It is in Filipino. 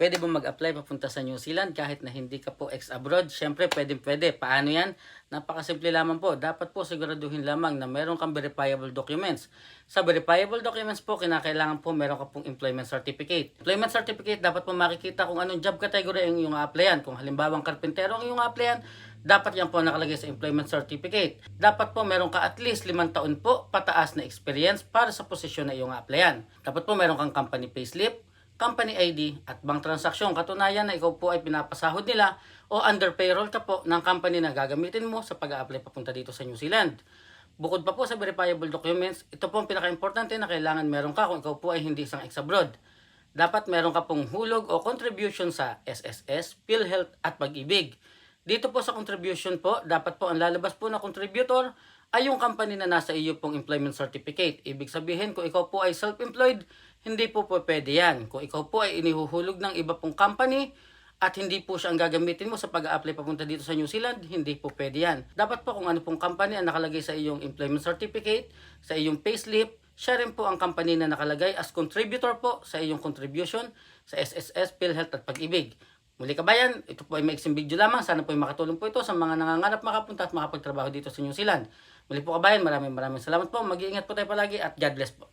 Pwede ba mag-apply papunta sa New Zealand kahit na hindi ka po ex-abroad? Siyempre, pwede. Paano yan? Napakasimple lamang po. Dapat po siguraduhin lamang na meron kang verifiable documents. Sa verifiable documents po, kinakailangan po meron ka pong employment certificate. Employment certificate, dapat po makikita kung anong job category ang iyong applyan. Kung halimbawang karpintero ang iyong applyan, dapat yan po nakalagay sa employment certificate. Dapat po meron ka at least 5 taon po pataas na experience para sa posisyon na iyong applyan. Dapat po meron kang company payslip, company ID at bank transaksyon. Katunayan na ikaw po ay pinapasahod nila o under payroll ka po ng company na gagamitin mo sa pag-a-apply papunta dito sa New Zealand. Bukod pa po sa verifiable documents, ito po ang pinaka-importante na kailangan meron ka kung ikaw po ay hindi isang ex-abroad. Dapat meron ka pong hulog o contribution sa SSS, PhilHealth at Pag-ibig. Dito po sa contribution po, dapat po ang lalabas po na contributor ay yung company na nasa iyo pong employment certificate. Ibig sabihin, kung ikaw po ay self-employed, hindi po pwede yan. Kung ikaw po ay inihuhulog ng iba pong company at hindi po siya ang gagamitin mo sa pag-a-apply papunta dito sa New Zealand, hindi po pwede yan. Dapat po kung ano pong company ang nakalagay sa iyong employment certificate, sa iyong payslip, siya rin po ang company na nakalagay as contributor po sa iyong contribution sa SSS, PhilHealth at Pag-ibig. Muli kabayan, ito po ay maiksing video lamang. Sana po ay makatulong po ito sa mga nangangarap makapunta at makapagtrabaho dito sa New Zealand. Muli po kabayan, maraming salamat po. Mag-iingat po tayo palagi at God bless po.